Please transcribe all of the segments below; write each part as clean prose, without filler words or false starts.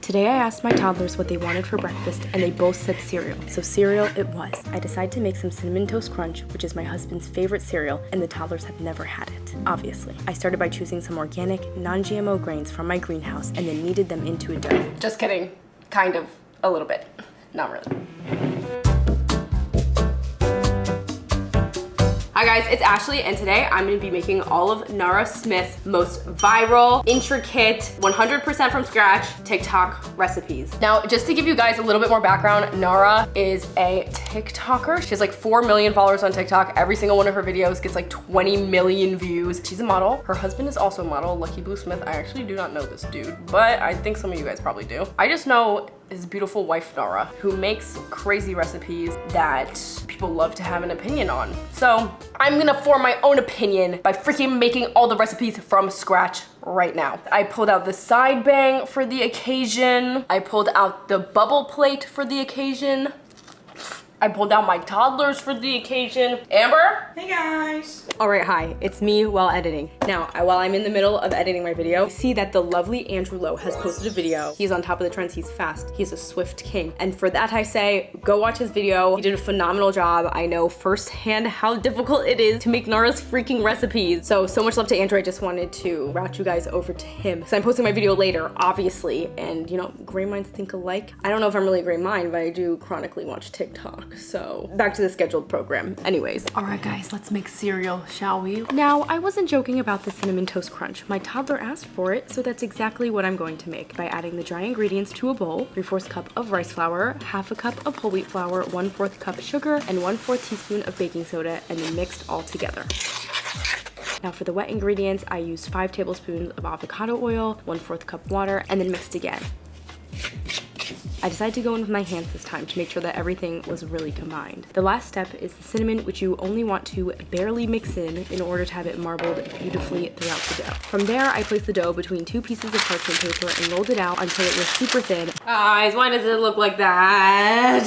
Today I asked my toddlers what they wanted for breakfast and they both said cereal, so cereal it was. I decided to make some Cinnamon Toast Crunch, which is my husband's favorite cereal, and the toddlers have never had it, obviously. I started by choosing some organic, non-GMO grains from my greenhouse and then kneaded them into a dough. Just kidding, kind of, a little bit, not really. Hi guys, it's Ashley, and today I'm gonna be making all of Nara Smith's most viral, intricate, 100% from scratch TikTok recipes. Now, just to give you guys a little bit more background, Nara is a TikToker. She has like 4 million followers on TikTok. Every single one of her videos gets like 20 million views. She's a model. Her husband is also a model, Lucky Blue Smith. I actually do not know this dude, but I think some of you guys probably do. I just know his beautiful wife, Nara, who makes crazy recipes that people love to have an opinion on. So I'm gonna form my own opinion by freaking making all the recipes from scratch right now. I pulled out the side bang for the occasion. I pulled out the bubble plate for the occasion. I pulled out my toddlers for the occasion. Amber? Hey guys. All right, hi, it's me while editing. Now, while I'm in the middle of editing my video, I see that the lovely Andrew Lowe has posted a video. He's on top of the trends, he's fast, he's a swift king. And for that I say, go watch his video. He did a phenomenal job. I know firsthand how difficult it is to make Nara's freaking recipes. So much love to Andrew. I just wanted to route you guys over to him. So I'm posting my video later, obviously. And you know, gray minds think alike. I don't know if I'm really a gray mind, but I do chronically watch TikTok. So back to the scheduled program. Anyways, all right guys, let's make cereal, shall we? Now, I wasn't joking about the Cinnamon Toast Crunch. My toddler asked for it, so that's exactly what I'm going to make by adding the dry ingredients to a bowl, 3/4 cup of rice flour, 1/2 cup of whole wheat flour, 1/4 cup sugar, and 1/4 teaspoon of baking soda, and then mixed all together. Now for the wet ingredients, I used 5 tablespoons of avocado oil, 1/4 cup water, and then mixed again. I decided to go in with my hands this time to make sure that everything was really combined. The last step is the cinnamon, which you only want to barely mix in order to have it marbled beautifully throughout the dough. From there, I placed the dough between 2 pieces of parchment paper and rolled it out until it was super thin. Guys, why does it look like that?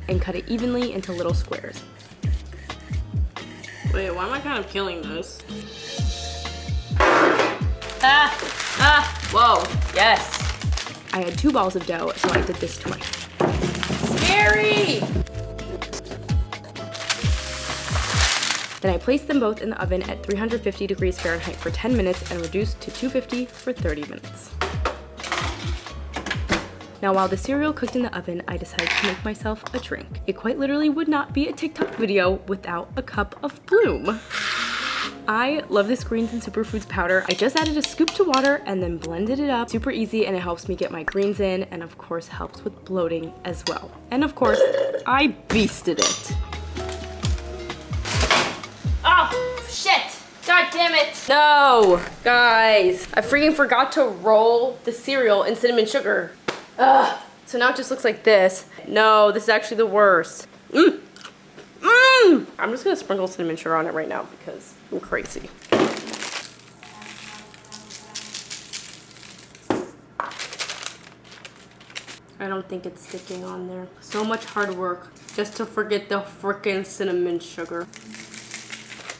And cut it evenly into little squares. Wait, why am I kind of killing this? Whoa, yes. I had 2 balls of dough, so I did this twice. Scary! Then I placed them both in the oven at 350 degrees Fahrenheit for 10 minutes and reduced to 250 for 30 minutes. Now while the cereal cooked in the oven, I decided to make myself a drink. It quite literally would not be a TikTok video without a cup of Bloom. I love this greens and superfoods powder. I just added a scoop to water and then blended it up. Super easy, and it helps me get my greens in, and of course helps with bloating as well. And of course, I beasted it. Oh, shit! God damn it! No! Guys, I freaking forgot to roll the cereal in cinnamon sugar. Ugh. So now it just looks like this. No, this is actually the worst. I'm just gonna sprinkle cinnamon sugar on it right now because I'm crazy. I don't think it's sticking on there. So much hard work just to forget the frickin' cinnamon sugar.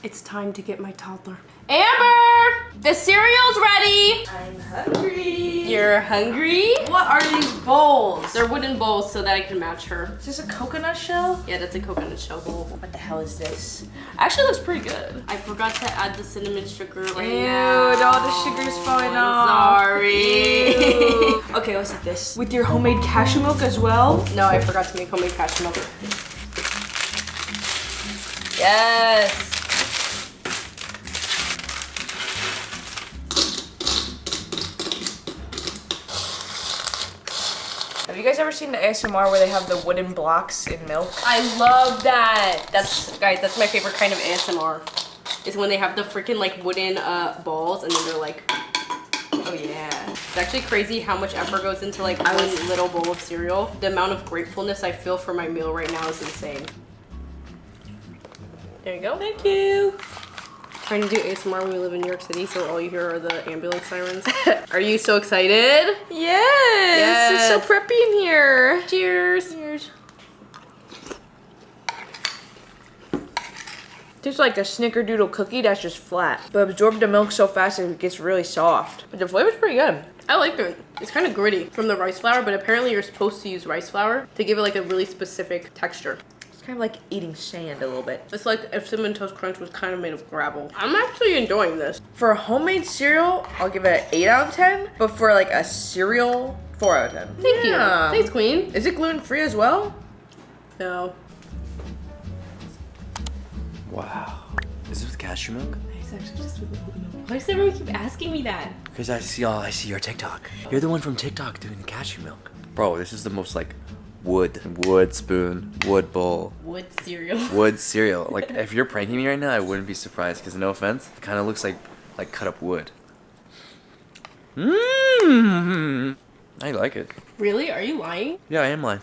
It's time to get my toddler. Amber! The cereal's ready! I'm hungry. You're hungry? What are these bowls? They're wooden bowls so that I can match her. Is this a coconut shell? Yeah, that's a coconut shell bowl. What the hell is this? Actually looks pretty good. I forgot to add the cinnamon sugar right Ew, now. all the sugar's falling I'm off. sorry. Ew. Okay, let's eat this. With your homemade cashew milk as well? No, I forgot to make homemade cashew milk. Yes. Have you guys ever seen the ASMR where they have the wooden blocks in milk? I love that. Guys, that's my favorite kind of ASMR. Is when they have the freaking like wooden balls and then they're like, oh yeah. It's actually crazy how much effort goes into like one little bowl of cereal. The amount of gratefulness I feel for my meal right now is insane. There you go. Thank you. Trying to do ASMR when we live in New York City, so all you hear are the ambulance sirens. Are you so excited? Yes. It's so preppy in here. Cheers. Cheers. Tastes like a snickerdoodle cookie that's just flat, but absorbs the milk so fast that it gets really soft. But the flavor's pretty good. I like it. It's kind of gritty from the rice flour, but apparently you're supposed to use rice flour to give it like a really specific texture. It's kind of like eating sand a little bit. It's like if Cinnamon Toast Crunch was kind of made of gravel. I'm actually enjoying this. For homemade cereal, I'll give it an 8 out of 10. But for like a cereal, 4 out of 10. Thank you. Thanks, Queen. Is it gluten-free as well? No. Wow. Is this with cashew milk? It's actually just with oat milk. Why does everyone keep asking me that? Because I see your TikTok. You're the one from TikTok doing the cashew milk. Bro, this is the most like wood spoon, wood bowl, Wood cereal. wood cereal. Like if you're pranking me right now, I wouldn't be surprised because no offense, it kind of looks like cut up wood. Mmm. I like it. Really? Are you lying? Yeah, I am lying.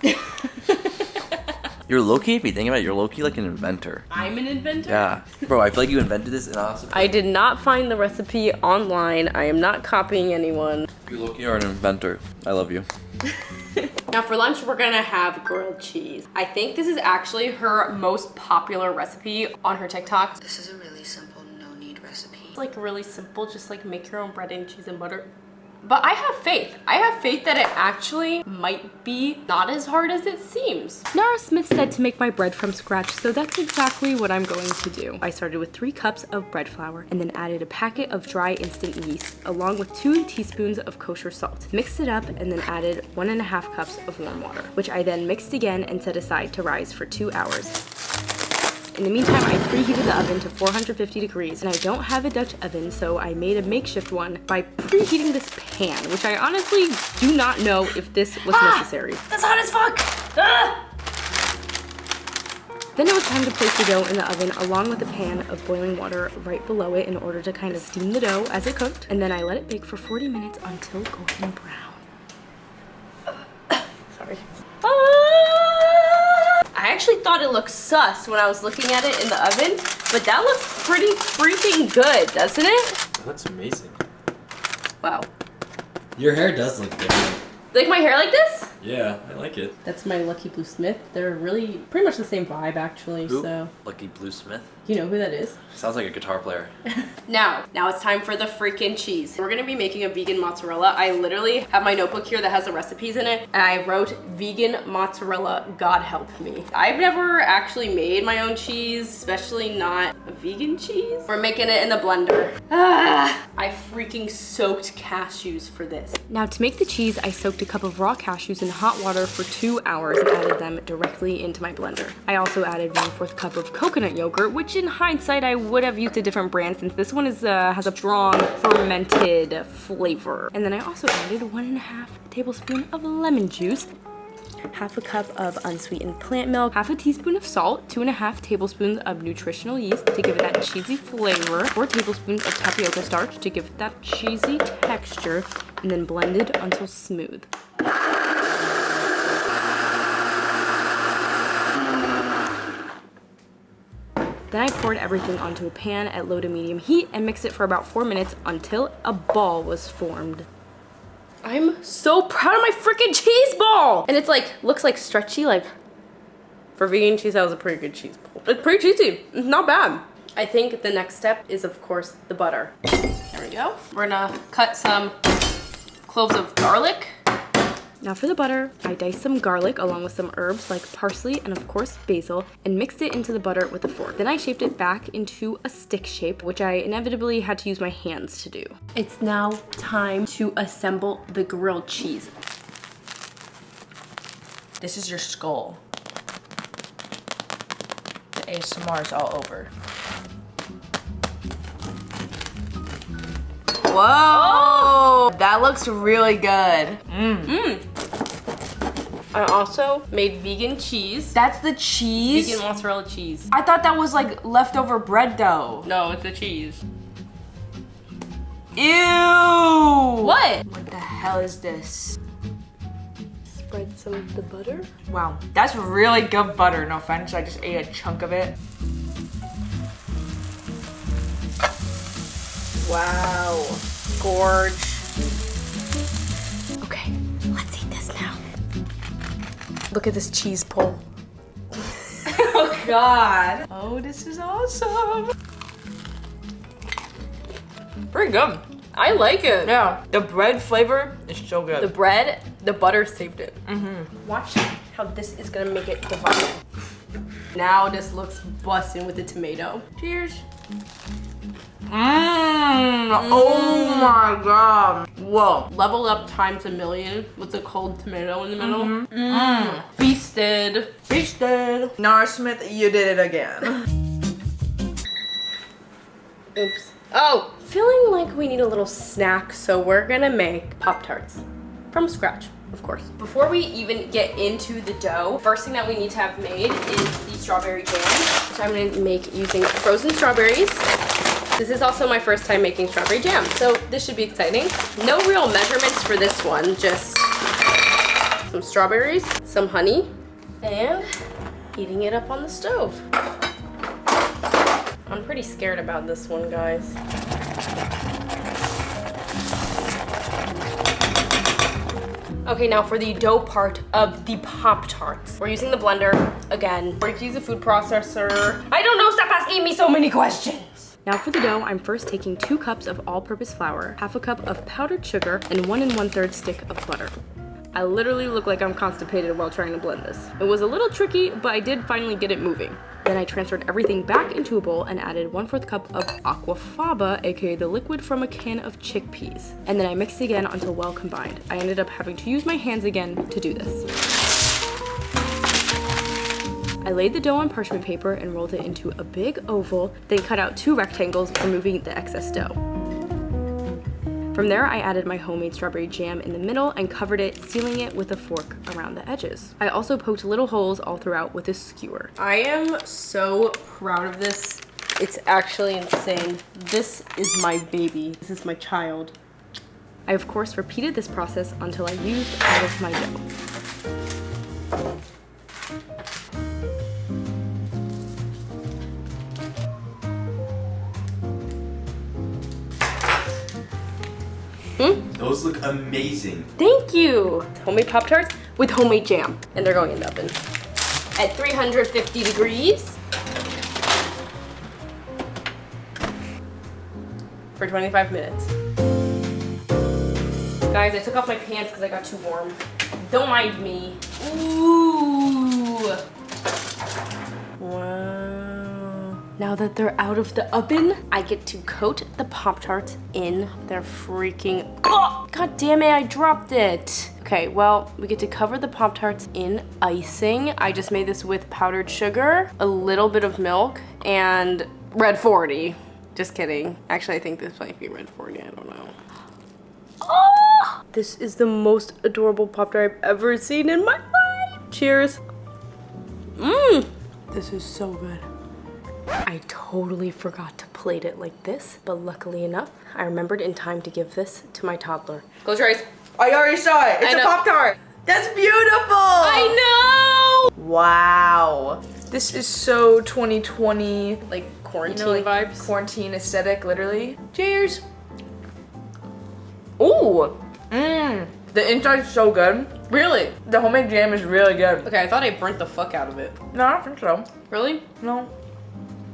You're low-key, if you think about it, you're low-key like an inventor. I'm an inventor? Yeah. Bro, I feel like you invented this and also I did not find the recipe online. I am not copying anyone. you low-key are an inventor. I love you. Now for lunch, we're gonna have grilled cheese. I think this is actually her most popular recipe on her TikTok. This is a really simple no-knead recipe. It's like really simple, just like make your own bread and cheese and butter. But I have faith. I have faith that it actually might be not as hard as it seems. Nara Smith said to make my bread from scratch, so that's exactly what I'm going to do. I started with 3 cups of bread flour and then added a packet of dry instant yeast along with 2 teaspoons of kosher salt. Mixed it up and then added 1.5 cups of warm water, which I then mixed again and set aside to rise for 2 hours. In the meantime, I preheated the oven to 450 degrees, and I don't have a Dutch oven, so I made a makeshift one by preheating this pan, which I honestly do not know if this was necessary. That's hot as fuck! Ah! Then it was time to place the dough in the oven along with a pan of boiling water right below it in order to kind of steam the dough as it cooked, and then I let it bake for 40 minutes until golden brown. Sorry. I actually thought it looked sus when I was looking at it in the oven, but that looks pretty freaking good, doesn't it? That looks amazing. Wow. Your hair does look different. Like my hair like this? Yeah, I like it. That's my Lucky Blue Smith. They're really pretty much the same vibe actually, Who? so. Lucky Blue Smith? You know who that is? Sounds like a guitar player. Now it's time for the freaking cheese. We're gonna be making a vegan mozzarella. I literally have my notebook here that has the recipes in it, and I wrote vegan mozzarella, God help me. I've never actually made my own cheese, especially not a vegan cheese. We're making it in the blender. I freaking soaked cashews for this. Now to make the cheese, I soaked a cup of raw cashews in hot water for 2 hours and added them directly into my blender. I also added 1/4 cup of coconut yogurt, which in hindsight I would have used a different brand since this one is has a strong fermented flavor. And then I also added 1.5 tablespoon of lemon juice, 1/2 cup of unsweetened plant milk, 1/2 teaspoon of salt, 2.5 tablespoons of nutritional yeast to give it that cheesy flavor, 4 tablespoons of tapioca starch to give it that cheesy texture, and then blended until smooth. Then I poured everything onto a pan at low to medium heat and mixed it for about 4 minutes until a ball was formed. I'm so proud of my freaking cheese ball! And it's like, looks like stretchy, like, for vegan cheese, that was a pretty good cheese ball. It's pretty cheesy, it's not bad. I think the next step is, of course, the butter. There we go. We're gonna cut some cloves of garlic. Now for the butter, I diced some garlic along with some herbs like parsley and of course basil and mixed it into the butter with a fork. Then I shaped it back into a stick shape, which I inevitably had to use my hands to do. It's now time to assemble the grilled cheese. This is your skull. The ASMR is all over. Whoa! That looks really good. I also made vegan cheese. That's the cheese? Vegan mozzarella cheese. I thought that was like leftover bread dough. No, it's the cheese. Ew! What? What the hell is this? Spread some of the butter. Wow, that's really good butter, no offense. I just ate a chunk of it. Wow. Gorge. Okay, let's eat this now. Look at this cheese pull. Oh God. Oh, this is awesome. Pretty good. I like it. Yeah, the bread flavor is so good. The bread, the butter saved it. Watch how this is gonna make it divine. Now this looks bussin' with the tomato. Cheers. Oh my god. Whoa. Level up times a million with the cold tomato in the middle. Feasted. Feasted. Nara Smith, you did it again. Oops. Oh, feeling like we need a little snack, so we're gonna make Pop-Tarts from scratch, of course. Before we even get into the dough, first thing that we need to have made is the strawberry jam, which I'm gonna make using frozen strawberries. This is also my first time making strawberry jam, so this should be exciting. No real measurements for this one, just some strawberries, some honey, and heating it up on the stove. I'm pretty scared about this one, guys. Okay, now for the dough part of the Pop-Tarts. We're using the blender again. We're using a food processor. I don't know, stop asking me so many questions. Now for the dough, I'm first taking 2 cups of all-purpose flour, half a cup of powdered sugar, and 1 1/3 stick of butter. I literally look like I'm constipated while trying to blend this. It was a little tricky, but I did finally get it moving. Then I transferred everything back into a bowl and added 1/4 cup of aquafaba, aka the liquid from a can of chickpeas. And then I mixed again until well combined. I ended up having to use my hands again to do this. I laid the dough on parchment paper and rolled it into a big oval, then cut out 2 rectangles, removing the excess dough. From there, I added my homemade strawberry jam in the middle and covered it, sealing it with a fork around the edges. I also poked little holes all throughout with a skewer. I am so proud of this. It's actually insane. This is my baby. This is my child. I, of course, repeated this process until I used all of my dough. Those look amazing. Thank you! Homemade Pop-Tarts with homemade jam. And they're going in the oven at 350 degrees for 25 minutes. Guys, I took off my pants because I got too warm. Don't mind me. Ooh! Wow. Now that they're out of the oven, I get to coat the Pop-Tarts in their freaking... Oh, God damn it, I dropped it. Okay, well, we get to cover the Pop-Tarts in icing. I just made this with powdered sugar, a little bit of milk, and red 40. Just kidding. Actually, I think this might be red 40, I don't know. Oh! This is the most adorable Pop-Tart I've ever seen in my life. Cheers. Mmm. This is so good. I totally forgot to plate it like this, but luckily enough, I remembered in time to give this to my toddler. Close your eyes. I already saw it. It's a Pop-Tart. That's beautiful. I know! Wow. This is so 2020. Like quarantine vibes. Quarantine aesthetic, literally. Cheers. Ooh. Mmm. The inside's so good. Really? The homemade jam is really good. Okay, I thought I burnt the fuck out of it. No, I don't think so. Really? No.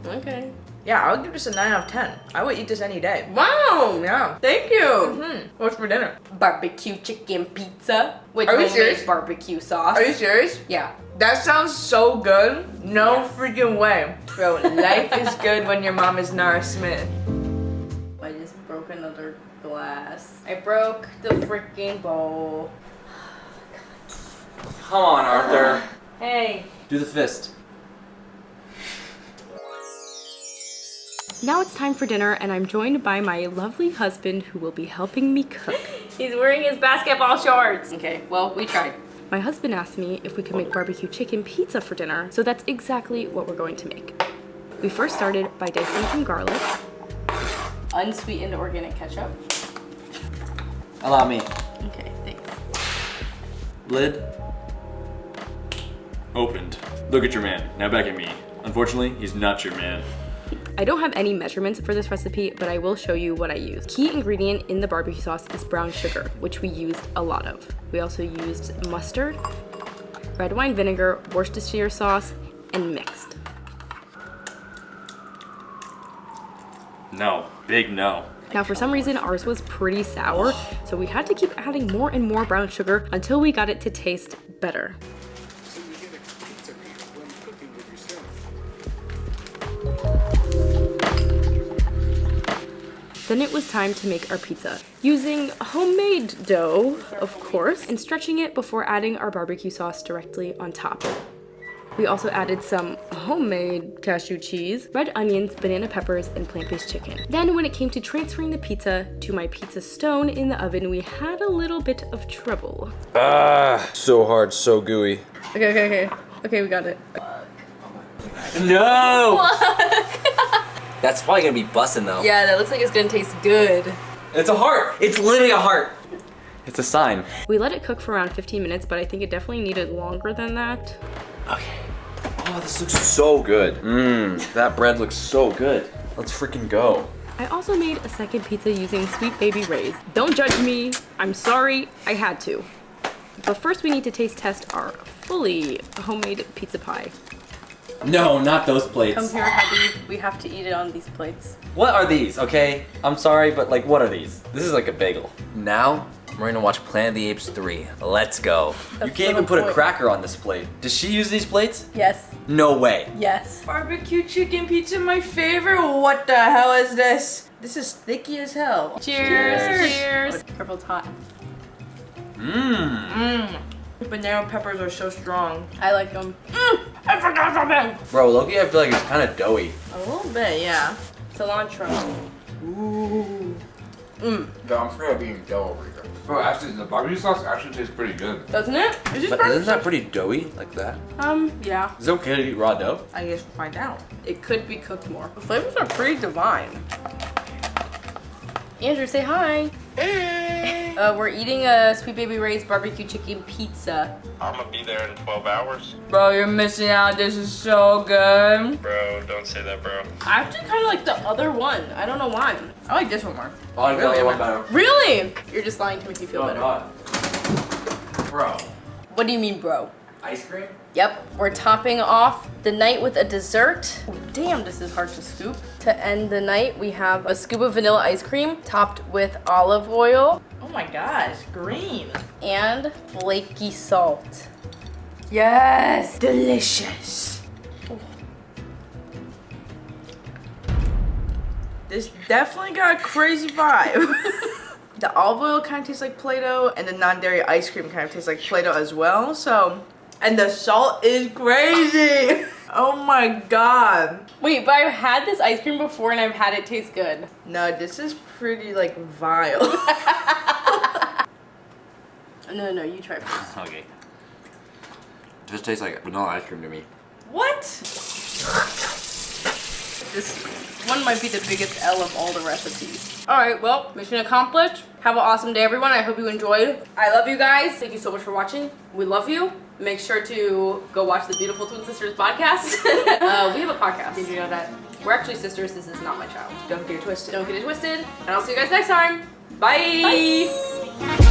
Okay. Yeah, I would give this a 9 out of 10. I would eat this any day. Wow! Yeah. Thank you! What's for dinner? Barbecue chicken pizza with Are you homemade serious? barbecue sauce. Are you serious? Yeah. That sounds so good. No Yeah. freaking way. Bro, life is good when your mom is Nara Smith. I just broke another glass. I broke the freaking bowl. Come on, Arthur. Hey. Do the fist. Now it's time for dinner, and I'm joined by my lovely husband who will be helping me cook. He's wearing his basketball shorts. Okay, well, we tried. My husband asked me if we could make barbecue chicken pizza for dinner, so that's exactly what we're going to make. We first started by dicing some garlic, unsweetened organic ketchup. Allow me. Okay, thanks. Lid. Opened. Look at your man. Now back at me. Unfortunately, he's not your man. I don't have any measurements for this recipe, but I will show you what I used. Key ingredient in the barbecue sauce is brown sugar, which we used a lot of. We also used mustard, red wine vinegar, Worcestershire sauce, and mixed. No. Big no. Now for some reason ours was pretty sour, so we had to keep adding more and more brown sugar until we got it to taste better. Then it was time to make our pizza, using homemade dough, of course, and stretching it before adding our barbecue sauce directly on top. We also added some homemade cashew cheese, red onions, banana peppers, and plant-based chicken. Then when it came to transferring the pizza to my pizza stone in the oven, we had a little bit of trouble. So hard, so gooey. Okay, we got it. No! That's probably gonna be bussin' though. Yeah, that looks like it's gonna taste good. It's a heart! It's literally a heart! It's a sign. We let it cook for around 15 minutes, but I think it definitely needed longer than that. Okay. Oh, this looks so good. That bread looks so good. Let's freaking go. I also made a second pizza using Sweet Baby Ray's. Don't judge me, I'm sorry, I had to. But first we need to taste test our fully homemade pizza pie. No, not those plates. Come here, hubby, we have to eat it on these plates. What are these, okay? I'm sorry, but like, what are these? This is like a bagel. Now, we're gonna watch Planet of the Apes 3. Let's go. You can't even put a cracker on this plate. Does she use these plates? Yes. No way. Yes. Barbecue chicken pizza, my favorite. What the hell is this? This is sticky as hell. Cheers. Cheers. Purple's hot. Banana peppers are so strong. I like them. I forgot something. Bro, Loki, I feel like it's kind of doughy. A little bit, yeah. Cilantro. Ooh. I'm afraid of being dough over here. Bro, actually, the barbecue sauce actually tastes pretty good. Doesn't it? Is this But barbecue? isn't that pretty doughy, like that? Yeah. Is it okay to eat raw dough? I guess we'll find out. It could be cooked more. The flavors are pretty divine. Andrew, say hi. We're eating a Sweet Baby Ray's barbecue chicken pizza. I'm gonna be there in 12 hours. Bro, you're missing out. This is so good. Bro, don't say that, bro. I actually kind of like the other one. I don't know why. I like this one more. Oh, I got the one better. Really? You're just lying to make me feel better. God. Bro. What do you mean, bro? Ice cream? Yep, we're topping off the night with a dessert. Oh, damn, this is hard to scoop. To end the night, we have a scoop of vanilla ice cream topped with olive oil Oh my gosh, green. and flaky salt. Yes, delicious. This definitely got a crazy vibe. The olive oil kind of tastes like Play-Doh, and the non-dairy ice cream kind of tastes like Play-Doh as well. So, and the salt is crazy. Oh my god. Wait, but I've had this ice cream before and I've had it taste good. No, this is pretty like vile. No, you try first. Okay. Just tastes like vanilla ice cream to me. What? This one might be the biggest L of all the recipes. All right, well, mission accomplished. Have an awesome day, everyone. I hope you enjoyed. I love you guys. Thank you so much for watching. We love you. Make sure to go watch the Beautiful Twin Sisters podcast. We have a podcast. Did you know that? We're actually sisters. This is not my child. Don't get it twisted. Don't get it twisted. And I'll see you guys next time. Bye. Bye.